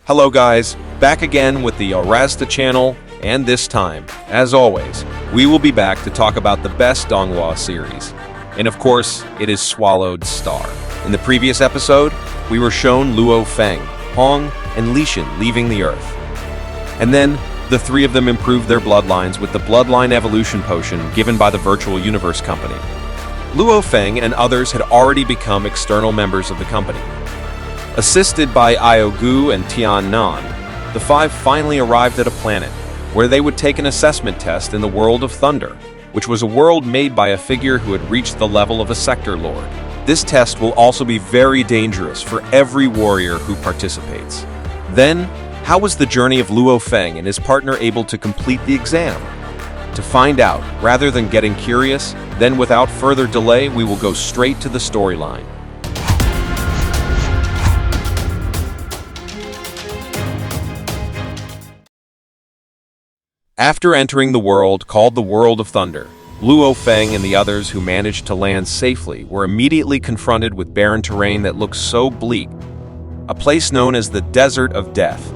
Hello guys, back again with the Arasta channel, and this time, as always, we will be back to talk about the best Donghua series. And of course, it is SwallowedStar. In the previous episode, we were shown Luo Feng, Hong, and Lishan leaving the Earth. And then, the three of them improved their bloodlines with the Bloodline Evolution Potion given by the Virtual Universe Company. Luo Feng and others had already become external members of the company. Assisted by Iogu and Tian Nan, the five finally arrived at a planet where they would take an assessment test in the World of Thunder, which was a world made by a figure who had reached the level of a sector lord. This test will also be very dangerous for every warrior who participates. Then, how was the journey of Luo Feng and his partner able to complete the exam? To find out, rather than getting curious, then without further delay, we will go straight to the storyline. After entering the world called the World of Thunder, Luo Feng and the others who managed to land safely were immediately confronted with barren terrain that looked so bleak, a place known as the Desert of Death.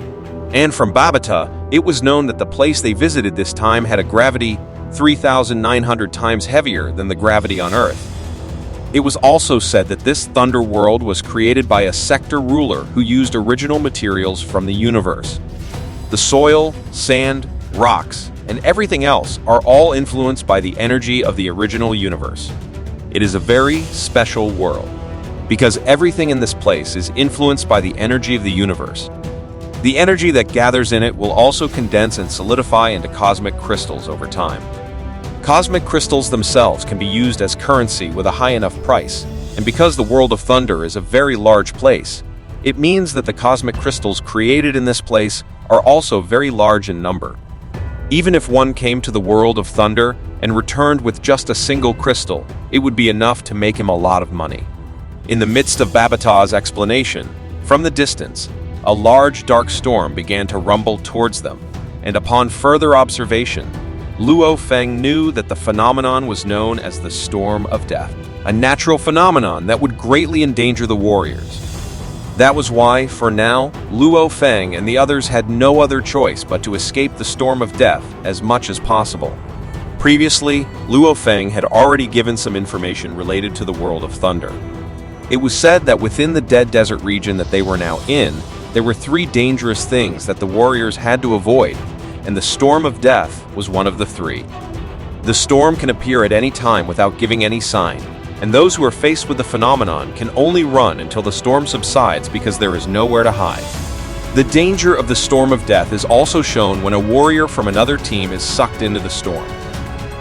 And from Babata, it was known that the place they visited this time had a gravity 3,900 times heavier than the gravity on Earth. It was also said that this Thunder world was created by a sector ruler who used original materials from the universe. The soil, sand, rocks, and everything else are all influenced by the energy of the original universe. It is a very special world, because everything in this place is influenced by the energy of the universe. The energy that gathers in it will also condense and solidify into cosmic crystals over time. Cosmic crystals themselves can be used as currency with a high enough price, and because the World of Thunder is a very large place, it means that the cosmic crystals created in this place are also very large in number. Even if one came to the World of Thunder and returned with just a single crystal, it would be enough to make him a lot of money. In the midst of Babata's explanation, from the distance, a large dark storm began to rumble towards them, and upon further observation, Luo Feng knew that the phenomenon was known as the Storm of Death, a natural phenomenon that would greatly endanger the warriors. That was why, for now, Luo Feng and the others had no other choice but to escape the Storm of Death as much as possible. Previously, Luo Feng had already given some information related to the World of Thunder. It was said that within the Dead Desert region that they were now in, there were three dangerous things that the warriors had to avoid, and the Storm of Death was one of the three. The storm can appear at any time without giving any sign, and those who are faced with the phenomenon can only run until the storm subsides because there is nowhere to hide. The danger of the Storm of Death is also shown when a warrior from another team is sucked into the storm.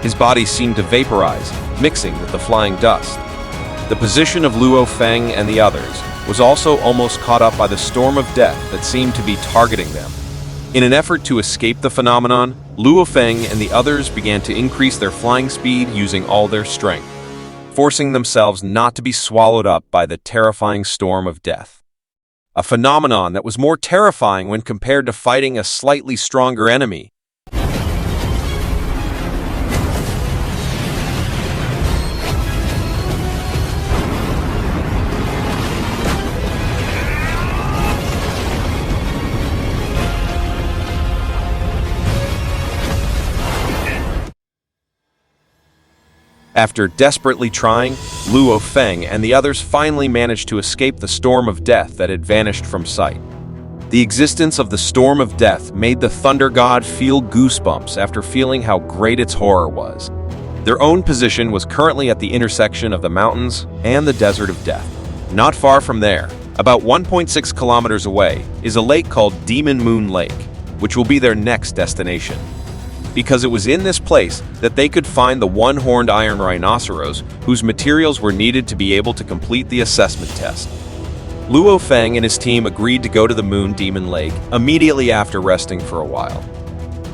His body seemed to vaporize, mixing with the flying dust. The position of Luo Feng and the others was also almost caught up by the Storm of Death that seemed to be targeting them. In an effort to escape the phenomenon, Luo Feng and the others began to increase their flying speed using all their strength, forcing themselves not to be swallowed up by the terrifying Storm of Death. A phenomenon that was more terrifying when compared to fighting a slightly stronger enemy. After desperately trying, Luo Feng and the others finally managed to escape the Storm of Death that had vanished from sight. The existence of the Storm of Death made the Thunder God feel goosebumps after feeling how great its horror was. Their own position was currently at the intersection of the mountains and the Desert of Death. Not far from there, about 1.6 kilometers away, is a lake called Demon Moon Lake, which will be their next destination. Because it was in this place that they could find the one-horned iron rhinoceros whose materials were needed to be able to complete the assessment test. Luo Feng and his team agreed to go to the Moon Demon Lake immediately after resting for a while.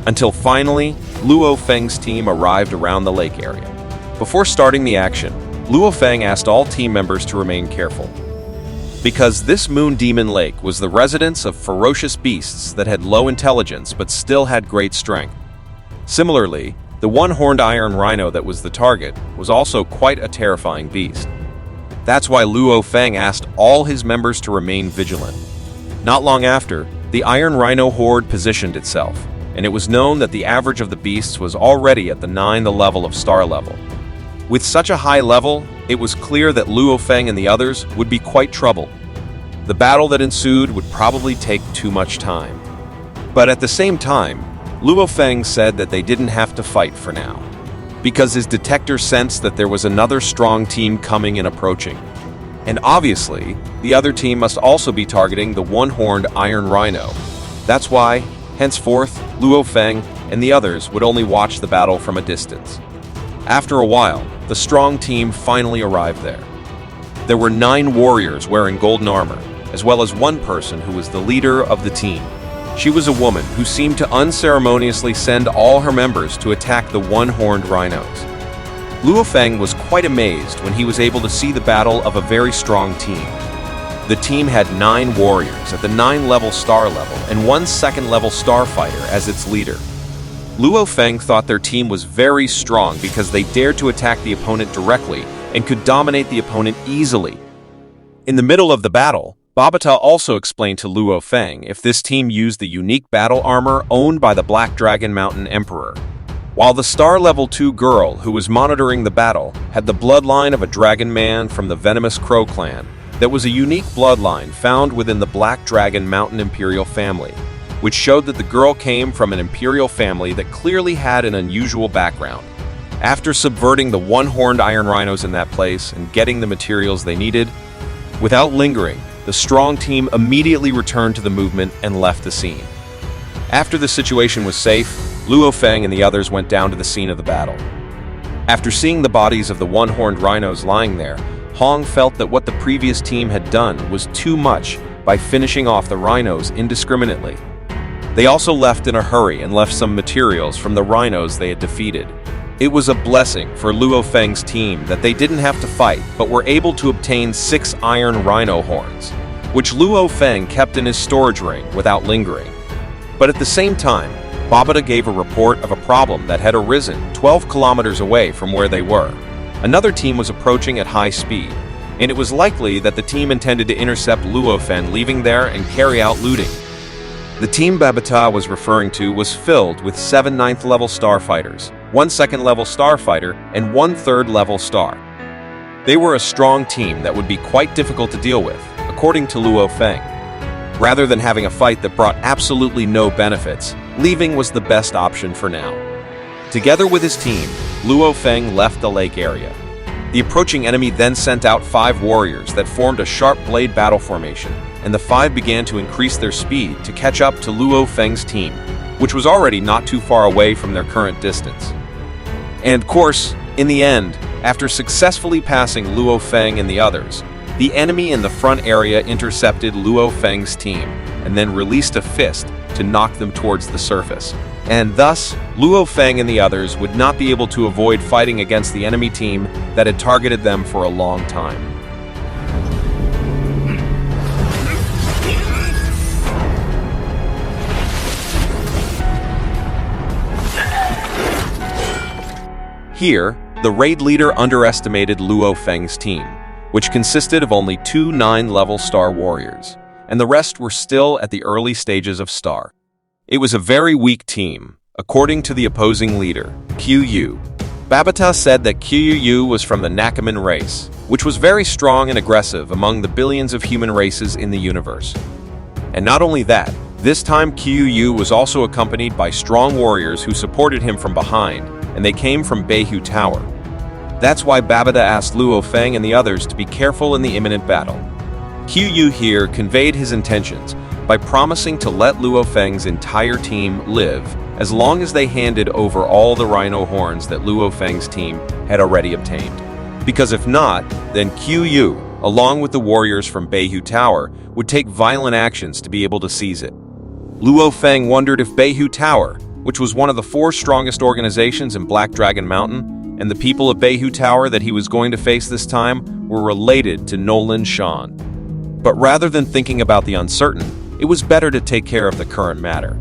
Until finally, Luo Feng's team arrived around the lake area. Before starting the action, Luo Feng asked all team members to remain careful. Because this Moon Demon Lake was the residence of ferocious beasts that had low intelligence but still had great strength. Similarly, the one-horned iron rhino that was the target was also quite a terrifying beast. That's why Luo Feng asked all his members to remain vigilant. Not long after, The Iron Rhino horde positioned itself, and it was known that the average of the beasts was already at the level of star level. With such a high level, it was clear that Luo Feng and the others would be quite troubled. The battle that ensued would probably take too much time. But at the same time, Luo Feng said that they didn't have to fight for now, because his detector sensed that there was another strong team coming and approaching. And obviously, the other team must also be targeting the one-horned Iron Rhino. That's why, henceforth, Luo Feng and the others would only watch the battle from a distance. After a while, the strong team finally arrived there. There were 9 warriors wearing golden armor, as well as one person who was the leader of the team. She was a woman who seemed to unceremoniously send all her members to attack the one-horned rhinos. Luo Feng was quite amazed when he was able to see the battle of a very strong team. The team had 9 warriors at the 9-level star level and 1 second-level starfighter as its leader. Luo Feng thought their team was very strong because they dared to attack the opponent directly and could dominate the opponent easily. In the middle of the battle, Babata also explained to Luo Feng if this team used the unique battle armor owned by the Black Dragon Mountain Emperor. While the Star Level 2 girl who was monitoring the battle had the bloodline of a dragon man from the Venomous Crow clan, that was a unique bloodline found within the Black Dragon Mountain Imperial family, which showed that the girl came from an imperial family that clearly had an unusual background. After subverting the one-horned iron rhinos in that place and getting the materials they needed, without lingering, the strong team immediately returned to the movement and left the scene. After the situation was safe, Luo Feng and the others went down to the scene of the battle. After seeing the bodies of the one-horned rhinos lying there, Hong felt that what the previous team had done was too much by finishing off the rhinos indiscriminately. They also left in a hurry and left some materials from the rhinos they had defeated. It was a blessing for Luo Feng's team that they didn't have to fight but were able to obtain 6 iron rhino horns, which Luo Feng kept in his storage ring without lingering. But at the same time, Babata gave a report of a problem that had arisen 12 kilometers away from where they were. Another team was approaching at high speed, and it was likely that the team intended to intercept Luo Feng leaving there and carry out looting. The team Babata was referring to was filled with 7 9th-level starfighters, 1 2nd-level starfighter, and 1 3rd-level star. They were a strong team that would be quite difficult to deal with, according to Luo Feng. Rather than having a fight that brought absolutely no benefits, leaving was the best option for now. Together with his team, Luo Feng left the lake area. The approaching enemy then sent out 5 warriors that formed a sharp blade battle formation, and the 5 began to increase their speed to catch up to Luo Feng's team, which was already not too far away from their current distance. And of course, in the end, after successfully passing Luo Feng and the others, the enemy in the front area intercepted Luo Feng's team and then released a fist to knock them towards the surface. And thus, Luo Feng and the others would not be able to avoid fighting against the enemy team that had targeted them for a long time. Here, the raid leader underestimated Luo Feng's team, which consisted of only 2 9-level star warriors, and the rest were still at the early stages of star. It was a very weak team, according to the opposing leader, Qiyu. Babata said that Qiyu was from the Nakaman race, which was very strong and aggressive among the billions of human races in the universe. And not only that, this time Qiyu was also accompanied by strong warriors who supported him from behind, and they came from Beihu Tower. That's why Babata asked Luo Feng and the others to be careful in the imminent battle. Qiyu here conveyed his intentions by promising to let Luo Feng's entire team live as long as they handed over all the rhino horns that Luo Feng's team had already obtained. Because if not, then Qiyu, along with the warriors from Beihu Tower, would take violent actions to be able to seize it. Luo Feng wondered if Beihu Tower, which was one of the 4 strongest organizations in Black Dragon Mountain, and the people of Beihu Tower that he was going to face this time were related to Nolan Shan. But rather than thinking about the uncertain, it was better to take care of the current matter.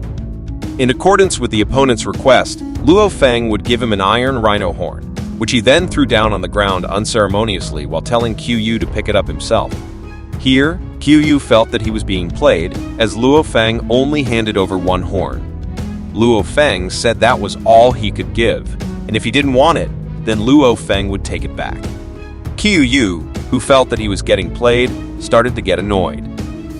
In accordance with the opponent's request, Luo Feng would give him an iron rhino horn, which he then threw down on the ground unceremoniously while telling Qiyu to pick it up himself. Here, Qiuyu felt that he was being played, as Luo Feng only handed over one horn. Luo Feng said that was all he could give, and if he didn't want it, then Luo Feng would take it back. Qiuyu, who felt that he was getting played, started to get annoyed.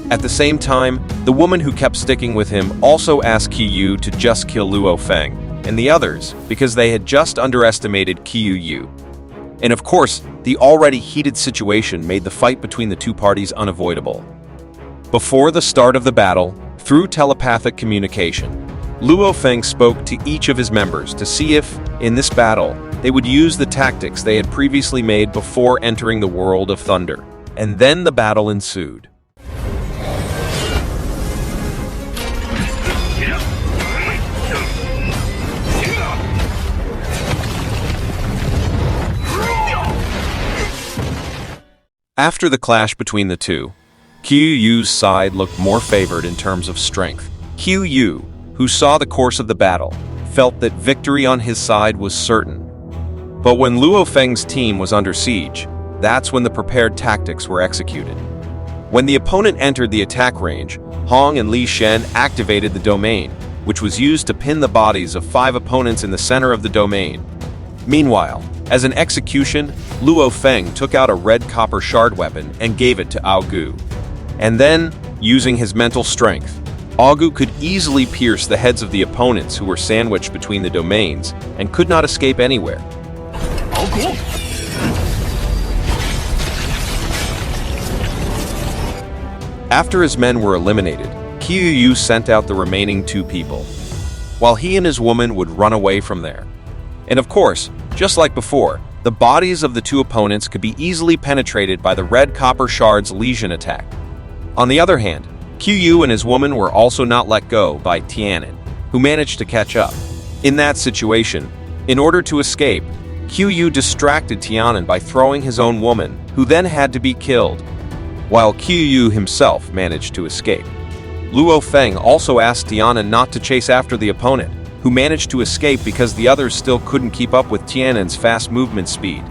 At the same time, the woman who kept sticking with him also asked Qiuyu to just kill Luo Feng and the others because they had just underestimated Qiuyu. And of course, the already heated situation made the fight between the two parties unavoidable. Before the start of the battle, through telepathic communication, Luo Feng spoke to each of his members to see if, in this battle, they would use the tactics they had previously made before entering the world of thunder. And then the battle ensued. After the clash between the two, Qiuyu's side looked more favored in terms of strength. Qiuyu, who saw the course of the battle, felt that victory on his side was certain. But when Luo Feng's team was under siege, that's when the prepared tactics were executed. When the opponent entered the attack range, Hong and Li Shen activated the domain, which was used to pin the bodies of 5 opponents in the center of the domain. Meanwhile, as an execution, Luo Feng took out a red copper shard weapon and gave it to Aogu. And then, using his mental strength, Aogu could easily pierce the heads of the opponents who were sandwiched between the domains and could not escape anywhere. After his men were eliminated, Qiuyu sent out the remaining 2 people, while he and his woman would run away from there. And of course, just like before, the bodies of the 2 opponents could be easily penetrated by the red copper shard's lesion attack. On the other hand, Qiuyu and his woman were also not let go by Tianan, who managed to catch up. In that situation, in order to escape, Qiuyu distracted Tianan by throwing his own woman, who then had to be killed, while Qiuyu himself managed to escape. Luo Feng also asked Tianan not to chase after the opponent, who managed to escape because the others still couldn't keep up with Tianan's fast movement speed.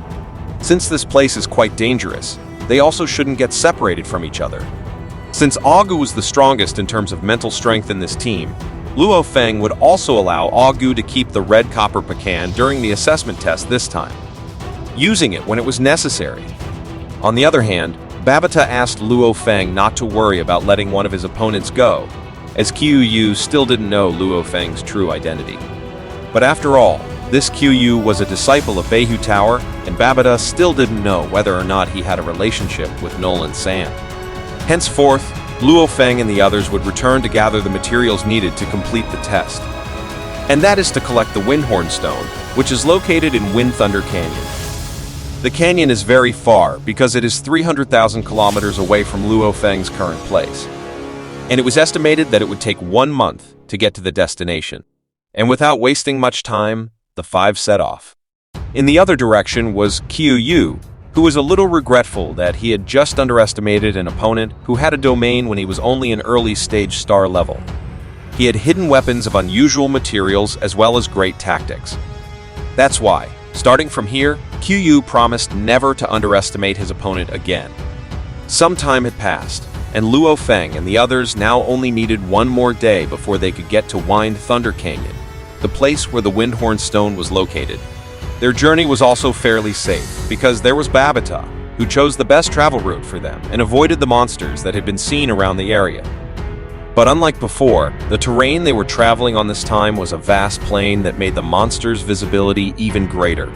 Since this place is quite dangerous, they also shouldn't get separated from each other. Since Aogu was the strongest in terms of mental strength in this team, Luo Feng would also allow Aogu to keep the red copper pecan during the assessment test this time, using it when it was necessary. On the other hand, Babata asked Luo Feng not to worry about letting one of his opponents go, as Qiuyu still didn't know Luo Feng's true identity. But after all, this Qiuyu was a disciple of Beihu Tower, and Babata still didn't know whether or not he had a relationship with Nolan Sand. Henceforth, Luo Feng and the others would return to gather the materials needed to complete the test. And that is to collect the Windhorn Stone, which is located in Wind Thunder Canyon. The canyon is very far because it is 300,000 kilometers away from Luo Feng's current place. And it was estimated that it would take 1 month to get to the destination. And without wasting much time, the 5 set off. In the other direction was Qiuyu, who was a little regretful that he had just underestimated an opponent who had a domain when he was only an early stage star level. He had hidden weapons of unusual materials as well as great tactics. That's why, starting from here, Qiuyu promised never to underestimate his opponent again. Some time had passed, and Luo Feng and the others now only needed 1 more day before they could get to Wind Thunder Canyon, the place where the Windhorn Stone was located. Their journey was also fairly safe, because there was Babata, who chose the best travel route for them and avoided the monsters that had been seen around the area. But unlike before, the terrain they were traveling on this time was a vast plain that made the monsters' visibility even greater.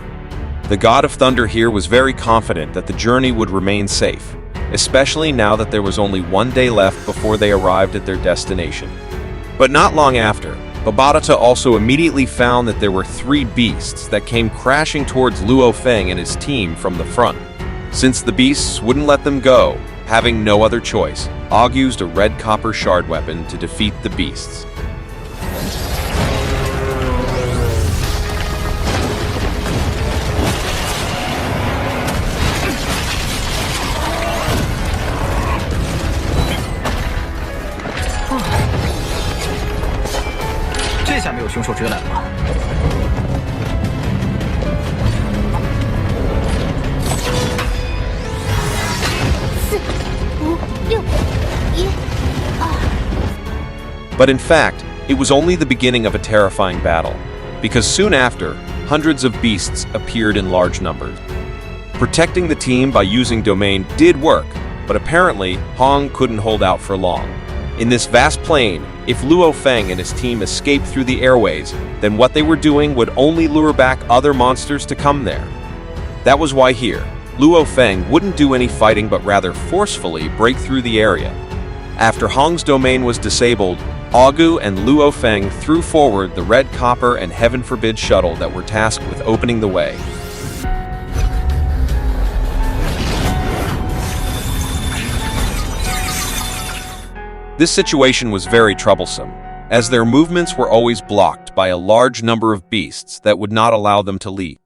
The God of Thunder here was very confident that the journey would remain safe, especially now that there was only 1 day left before they arrived at their destination. But not long after, Babata also immediately found that there were 3 beasts that came crashing towards Luo Feng and his team from the front. Since the beasts wouldn't let them go, having no other choice, Og used a red copper shard weapon to defeat the beasts. But in fact, it was only the beginning of a terrifying battle, because soon after, hundreds of beasts appeared in large numbers. Protecting the team by using domain did work, but apparently, Hong couldn't hold out for long. In this vast plain, if Luo Feng and his team escaped through the airways, then what they were doing would only lure back other monsters to come there. That was why here, Luo Feng wouldn't do any fighting but rather forcefully break through the area. After Hong's domain was disabled, Augu and Luo Feng threw forward the red copper and heaven forbid shuttle that were tasked with opening the way. This situation was very troublesome, as their movements were always blocked by a large number of beasts that would not allow them to leave.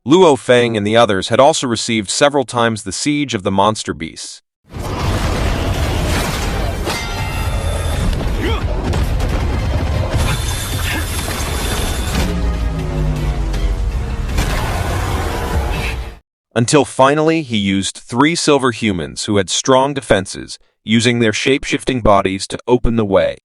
Luo Feng and the others had also received several times the siege of the monster beasts. Until finally he used 3 silver humans who had strong defenses, using their shape-shifting bodies to open the way.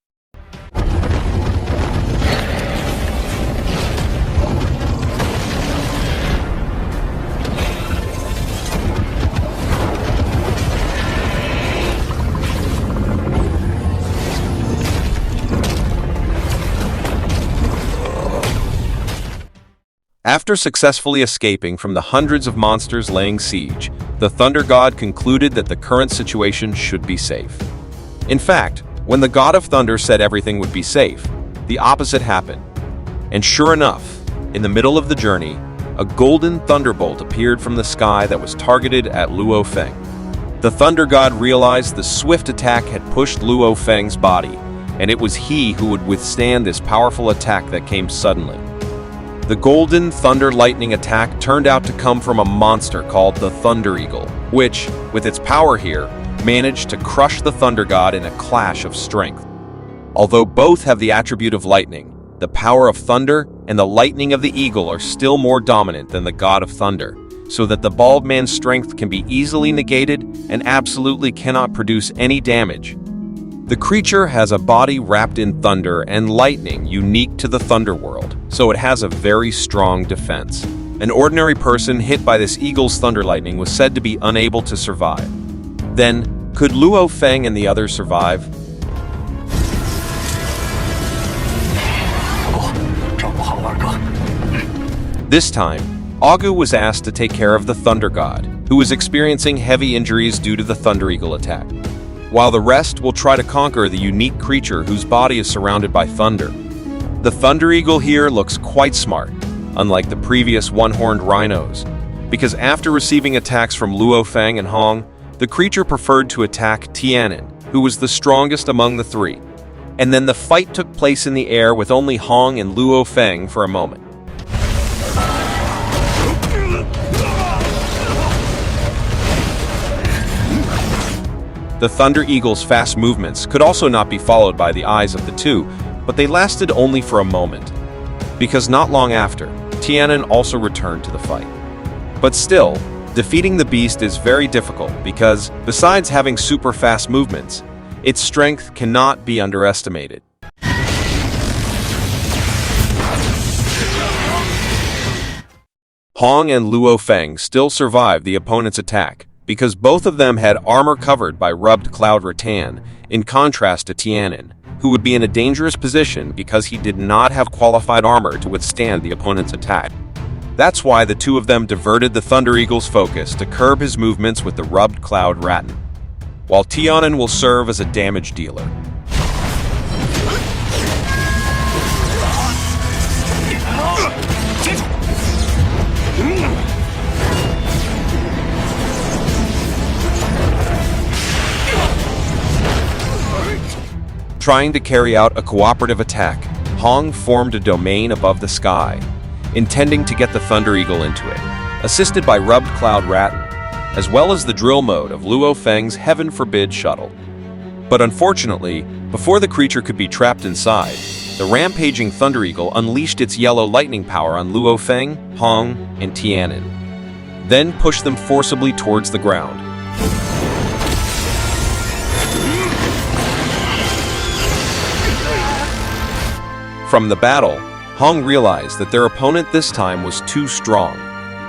After successfully escaping from the hundreds of monsters laying siege, the Thunder God concluded that the current situation should be safe. In fact, when the God of Thunder said everything would be safe, the opposite happened. And sure enough, in the middle of the journey, a golden thunderbolt appeared from the sky that was targeted at Luo Feng. The Thunder God realized the swift attack had pushed Luo Feng's body, and it was he who would withstand this powerful attack that came suddenly. The golden thunder lightning attack turned out to come from a monster called the Thunder Eagle, which, with its power here, managed to crush the Thunder God in a clash of strength. Although both have the attribute of lightning, the power of thunder and the lightning of the eagle are still more dominant than the God of Thunder, so that the bald man's strength can be easily negated and absolutely cannot produce any damage. The creature has a body wrapped in thunder and lightning unique to the Thunder World, so it has a very strong defense. An ordinary person hit by this eagle's thunder lightning was said to be unable to survive. Then, could Luo Feng and the others survive? This time, Augu was asked to take care of the Thunder God, who was experiencing heavy injuries due to the Thunder Eagle attack, while the rest will try to conquer the unique creature whose body is surrounded by thunder. The Thunder Eagle here looks quite smart, unlike the previous one-horned rhinos, because after receiving attacks from Luo Feng and Hong, the creature preferred to attack Tianan, who was the strongest among the 3. And then the fight took place in the air with only Hong and Luo Feng for a moment. The Thunder Eagle's fast movements could also not be followed by the eyes of the 2, but they lasted only for a moment, because not long after, Tianan also returned to the fight. But still, defeating the beast is very difficult because, besides having super fast movements, its strength cannot be underestimated. Hong and Luo Feng still survived the opponent's attack, because both of them had armor covered by rubbed cloud rattan, in contrast to Tianan, who would be in a dangerous position because he did not have qualified armor to withstand the opponent's attack. That's why the 2 of them diverted the Thunder Eagle's focus to curb his movements with the rubbed cloud rattan, while Tianan will serve as a damage dealer. Trying to carry out a cooperative attack, Hong formed a domain above the sky, intending to get the Thunder Eagle into it, assisted by rubbed cloud rattan, as well as the drill mode of Luo Feng's Heaven Forbid shuttle. But unfortunately, before the creature could be trapped inside, the rampaging Thunder Eagle unleashed its yellow lightning power on Luo Feng, Hong, and Tianan, then pushed them forcibly towards the ground. From the battle, Hong realized that their opponent this time was too strong.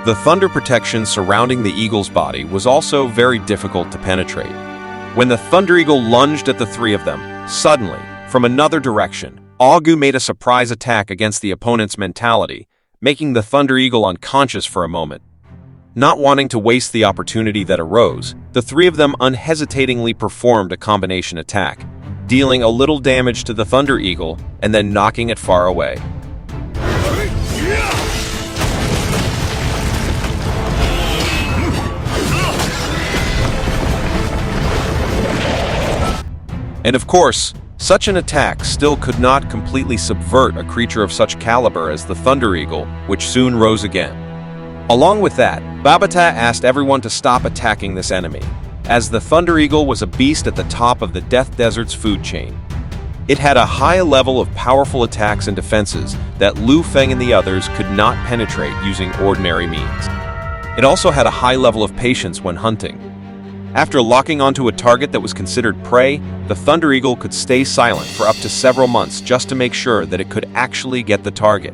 The thunder protection surrounding the eagle's body was also very difficult to penetrate. When the Thunder Eagle lunged at the three of them, suddenly, from another direction, Augu made a surprise attack against the opponent's mentality, making the Thunder Eagle unconscious for a moment. Not wanting to waste the opportunity that arose, the three of them unhesitatingly performed a combination attack, dealing a little damage to the Thunder Eagle and then knocking it far away. And of course, such an attack still could not completely subvert a creature of such caliber as the Thunder Eagle, which soon rose again. Along with that, Babata asked everyone to stop attacking this enemy, as the Thunder Eagle was a beast at the top of the Death Desert's food chain. It had a high level of powerful attacks and defenses that Luo Feng and the others could not penetrate using ordinary means. It also had a high level of patience when hunting. After locking onto a target that was considered prey, the Thunder Eagle could stay silent for up to several months just to make sure that it could actually get the target.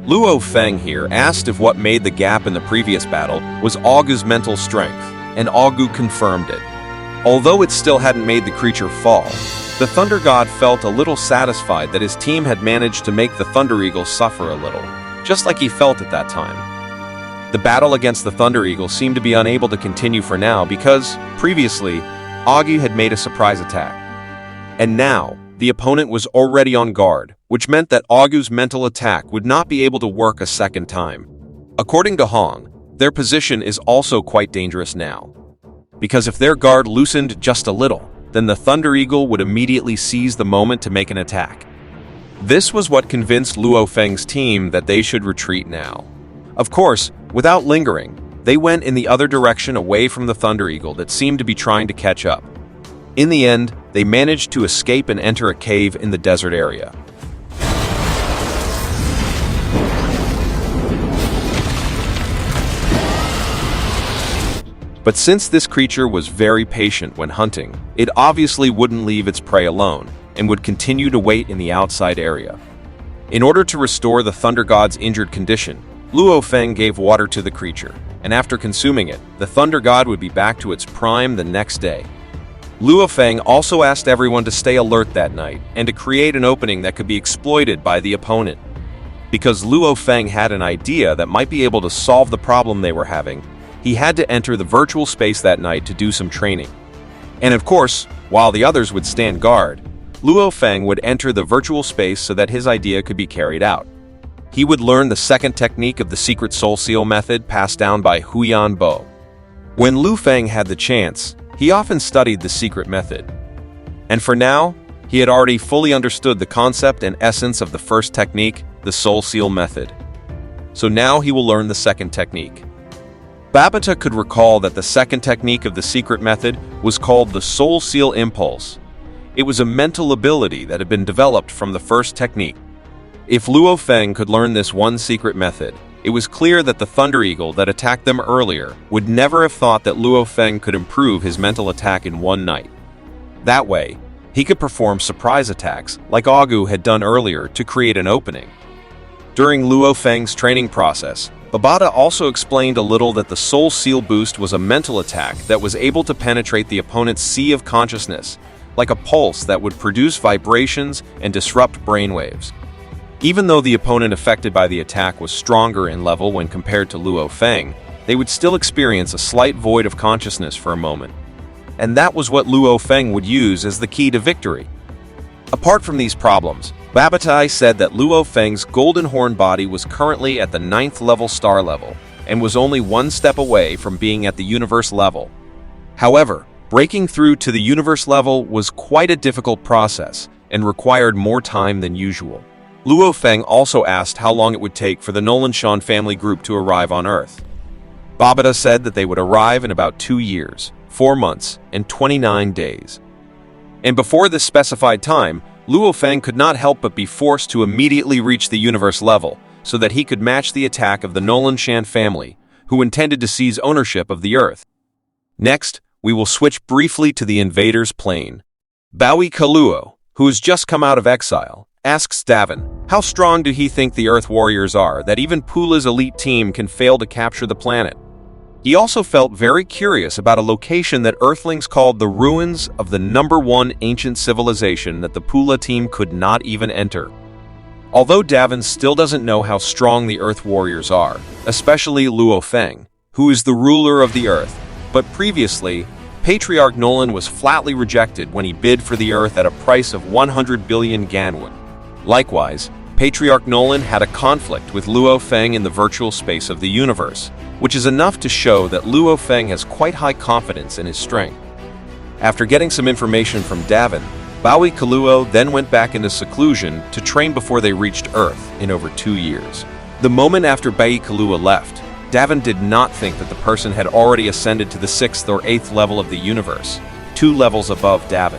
Luo Feng here asked if what made the gap in the previous battle was Augu's mental strength, and Augu confirmed it. Although it still hadn't made the creature fall, the Thunder God felt a little satisfied that his team had managed to make the Thunder Eagle suffer a little, just like he felt at that time. The battle against the Thunder Eagle seemed to be unable to continue for now because, previously, Augu had made a surprise attack. And now, the opponent was already on guard, which meant that Augu's mental attack would not be able to work a second time. According to Hong, their position is also quite dangerous now. Because if their guard loosened just a little, then the Thunder Eagle would immediately seize the moment to make an attack. This was what convinced Luo Feng's team that they should retreat now. Of course, without lingering, they went in the other direction away from the Thunder Eagle that seemed to be trying to catch up. In the end, they managed to escape and enter a cave in the desert area. But since this creature was very patient when hunting, it obviously wouldn't leave its prey alone and would continue to wait in the outside area. In order to restore the Thunder God's injured condition, Luo Feng gave water to the creature, and after consuming it, the Thunder God would be back to its prime the next day. Luo Feng also asked everyone to stay alert that night and to create an opening that could be exploited by the opponent. Because Luo Feng had an idea that might be able to solve the problem they were having, he had to enter the virtual space that night to do some training. And of course, while the others would stand guard, Luo Feng would enter the virtual space so that his idea could be carried out. He would learn the second technique of the secret soul seal method passed down by Huyan Bo. When Luo Feng had the chance, he often studied the secret method. And for now, he had already fully understood the concept and essence of the first technique, the soul seal method. So now he will learn the second technique. Babata could recall that the second technique of the secret method was called the soul seal impulse. It was a mental ability that had been developed from the first technique. If Luo Feng could learn this one secret method, it was clear that the Thunder Eagle that attacked them earlier would never have thought that Luo Feng could improve his mental attack in one night. That way, he could perform surprise attacks like Augu had done earlier to create an opening. During Luo Feng's training process, Babata also explained a little that the Soul Seal boost was a mental attack that was able to penetrate the opponent's sea of consciousness, like a pulse that would produce vibrations and disrupt brainwaves. Even though the opponent affected by the attack was stronger in level when compared to Luo Feng, they would still experience a slight void of consciousness for a moment. And that was what Luo Feng would use as the key to victory. Apart from these problems, Babatai said that Luo Feng's golden horn body was currently at the 9th level star level, and was only one step away from being at the universe level. However, breaking through to the universe level was quite a difficult process, and required more time than usual. Luo Feng also asked how long it would take for the Nolanshan family group to arrive on Earth. Babata said that they would arrive in about 2 years, 4 months, and 29 days. And before this specified time, Luo Feng could not help but be forced to immediately reach the universe level so that he could match the attack of the Nolanshan family, who intended to seize ownership of the Earth. Next, we will switch briefly to the invader's plane. Bowie Kaluo, who has just come out of exile, asks Davin, How strong do he think the Earth Warriors are that even Pula's elite team can fail to capture the planet? He also felt very curious about a location that Earthlings called the ruins of the #1 ancient civilization that the Pula team could not even enter. Although Davin still doesn't know how strong the Earth Warriors are, especially Luo Feng, who is the ruler of the Earth, but previously, Patriarch Nolan was flatly rejected when he bid for the Earth at a price of 100 billion Ganwon. Likewise, Patriarch Nolan had a conflict with Luo Feng in the virtual space of the universe, which is enough to show that Luo Feng has quite high confidence in his strength. After getting some information from Davin, Baui Kaluo then went back into seclusion to train before they reached Earth in over 2 years. The moment after Baui Kaluo left, Davin did not think that the person had already ascended to the 6th or 8th level of the universe, 2 levels above Davin.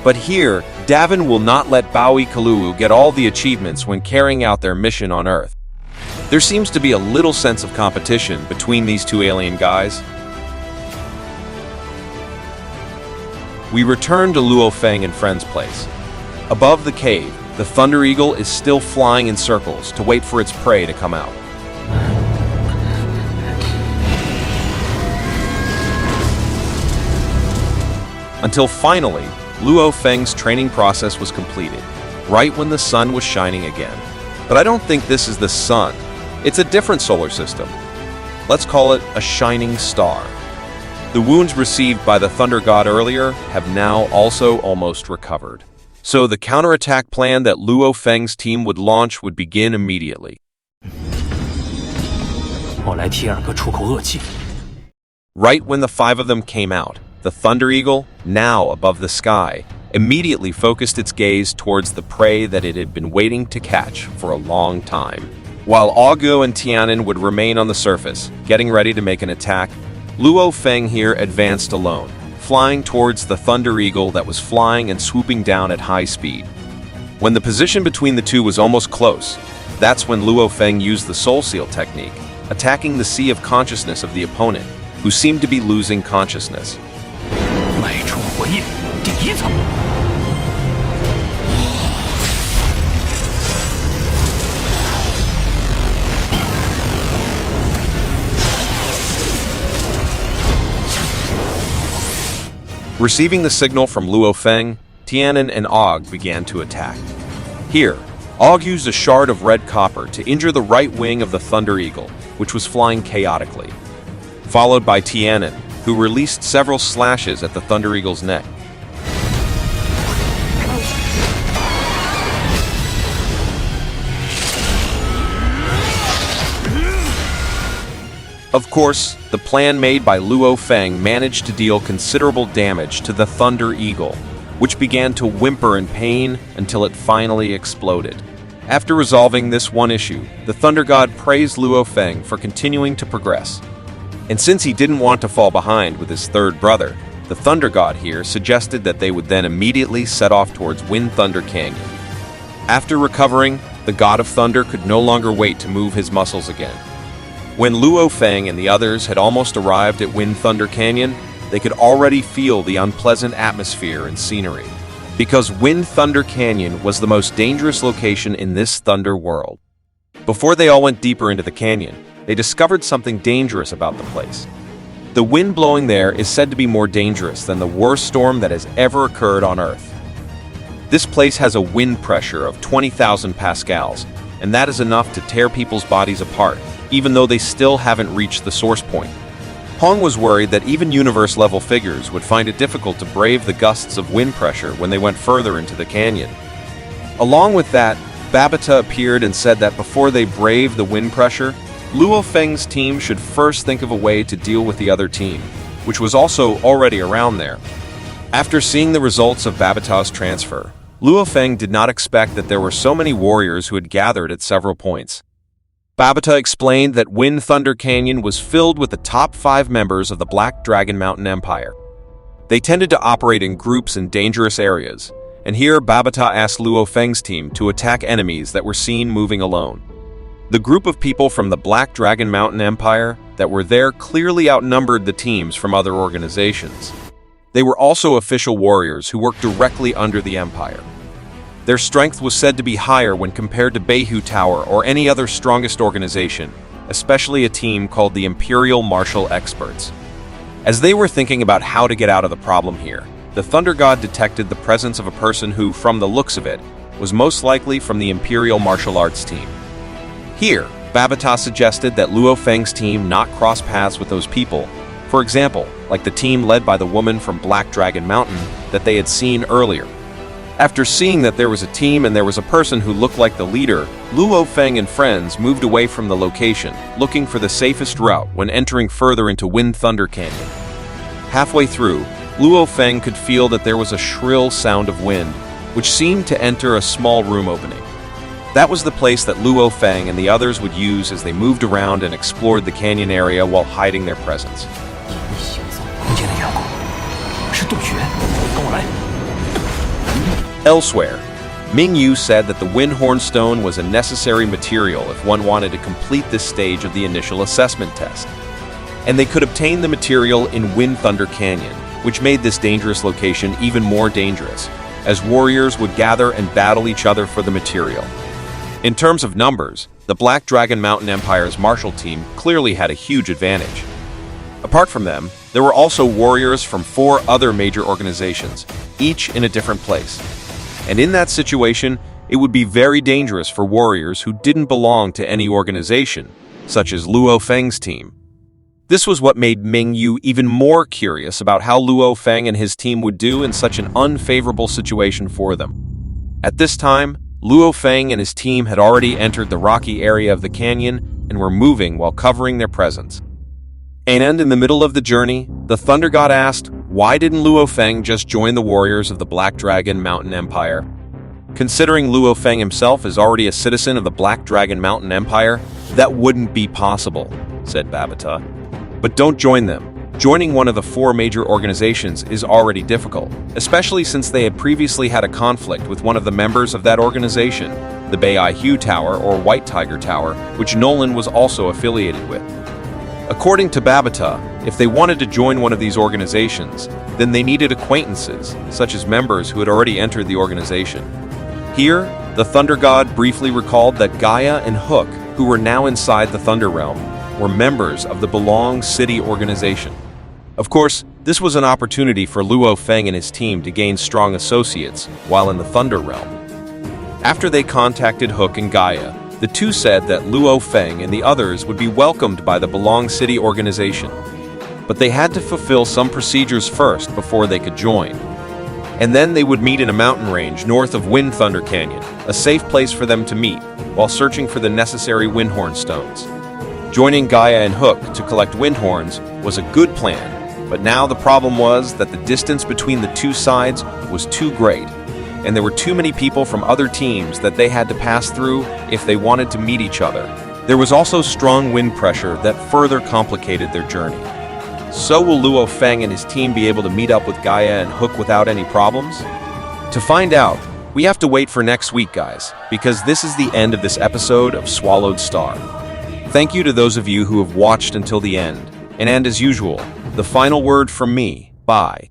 But here, Davin will not let Baui Kaluo get all the achievements when carrying out their mission on Earth. There seems to be a little sense of competition between these two alien guys. We return to Luo Feng and Friend's place. Above the cave, the Thunder Eagle is still flying in circles to wait for its prey to come out. Until finally, Luo Feng's training process was completed, right when the sun was shining again. But I don't think this is the sun. It's a different solar system. Let's call it a shining star. The wounds received by the Thunder God earlier have now also almost recovered. So the counterattack plan that Luo Feng's team would launch would begin immediately. Right when the 5 of them came out, the Thunder Eagle, now above the sky, immediately focused its gaze towards the prey that it had been waiting to catch for a long time. While Augu and Tianan would remain on the surface, getting ready to make an attack, Luo Feng here advanced alone, flying towards the Thunder Eagle that was flying and swooping down at high speed. When the position between the two was almost close, that's when Luo Feng used the Soul Seal technique, attacking the sea of consciousness of the opponent, who seemed to be losing consciousness. Receiving the signal from Luo Feng, Tianan and Og began to attack. Here, Og used a shard of red copper to injure the right wing of the Thunder Eagle, which was flying chaotically, followed by Tianan, who released several slashes at the Thunder Eagle's neck. Of course, the plan made by Luo Feng managed to deal considerable damage to the Thunder Eagle, which began to whimper in pain until it finally exploded. After resolving this one issue, the Thunder God praised Luo Feng for continuing to progress. And since he didn't want to fall behind with his third brother, the Thunder God here suggested that they would then immediately set off towards Wind Thunder Canyon. After recovering, the God of Thunder could no longer wait to move his muscles again. When Luo Feng and the others had almost arrived at Wind Thunder Canyon, they could already feel the unpleasant atmosphere and scenery, because Wind Thunder Canyon was the most dangerous location in this Thunder world. Before they all went deeper into the canyon, they discovered something dangerous about the place. The wind blowing there is said to be more dangerous than the worst storm that has ever occurred on Earth. This place has a wind pressure of 20,000 pascals, and that is enough to tear people's bodies apart, even though they still haven't reached the source point. Hong was worried that even universe-level figures would find it difficult to brave the gusts of wind pressure when they went further into the canyon. Along with that, Babata appeared and said that before they brave the wind pressure, Luo Feng's team should first think of a way to deal with the other team, which was also already around there. After seeing the results of Babata's transfer, Luo Feng did not expect that there were so many warriors who had gathered at several points. Babata explained that Wind Thunder Canyon was filled with the top 5 members of the Black Dragon Mountain Empire. They tended to operate in groups in dangerous areas, and here Babata asked Luo Feng's team to attack enemies that were seen moving alone. The group of people from the Black Dragon Mountain Empire that were there clearly outnumbered the teams from other organizations. They were also official warriors who worked directly under the Empire. Their strength was said to be higher when compared to Beihu Tower or any other strongest organization, especially a team called the Imperial Martial Experts. As they were thinking about how to get out of the problem here, the Thunder God detected the presence of a person who, from the looks of it, was most likely from the Imperial Martial Arts team. Here, Babata suggested that Luo Feng's team not cross paths with those people, for example, like the team led by the woman from Black Dragon Mountain that they had seen earlier. After seeing that there was a team and there was a person who looked like the leader, Luo Feng and friends moved away from the location, looking for the safest route when entering further into Wind Thunder Canyon. Halfway through, Luo Feng could feel that there was a shrill sound of wind, which seemed to enter a small room opening. That was the place that Luo Feng and the others would use as they moved around and explored the canyon area while hiding their presence. Elsewhere, Ming Yu said that the Windhorn Stone was a necessary material if one wanted to complete this stage of the initial assessment test. And they could obtain the material in Wind Thunder Canyon, which made this dangerous location even more dangerous, as warriors would gather and battle each other for the material. In terms of numbers, the Black Dragon Mountain Empire's martial team clearly had a huge advantage. Apart from them, there were also warriors from 4 other major organizations, each in a different place. And in that situation, it would be very dangerous for warriors who didn't belong to any organization, such as Luo Feng's team. This was what made Ming Yu even more curious about how Luo Feng and his team would do in such an unfavorable situation for them. At this time, Luo Feng and his team had already entered the rocky area of the canyon and were moving while covering their presence. And in the middle of the journey, the Thunder God asked, why didn't Luo Feng just join the warriors of the Black Dragon Mountain Empire? Considering Luo Feng himself is already a citizen of the Black Dragon Mountain Empire, that wouldn't be possible, said Babata. But don't join them. Joining one of the 4 major organizations is already difficult, especially since they had previously had a conflict with one of the members of that organization, the Bai Hu Tower or White Tiger Tower, which Nolan was also affiliated with. According to Babata, if they wanted to join one of these organizations, then they needed acquaintances, such as members who had already entered the organization. Here, the Thunder God briefly recalled that Gaia and Hook, who were now inside the Thunder Realm, were members of the Belong City organization. Of course, this was an opportunity for Luo Feng and his team to gain strong associates while in the Thunder Realm. After they contacted Hook and Gaia, the two said that Luo Feng and the others would be welcomed by the Belong City organization. But they had to fulfill some procedures first before they could join. And then they would meet in a mountain range north of Wind Thunder Canyon, a safe place for them to meet, while searching for the necessary Windhorn Stones. Joining Gaia and Hook to collect Windhorns was a good plan, but now the problem was that the distance between the two sides was too great, and there were too many people from other teams that they had to pass through if they wanted to meet each other. There was also strong wind pressure that further complicated their journey. So will Luo Feng and his team be able to meet up with Gaia and Hook without any problems? To find out, we have to wait for next week, guys, because this is the end of this episode of SwallowedStar. Thank you to those of you who have watched until the end, and as usual, the final word from me, bye.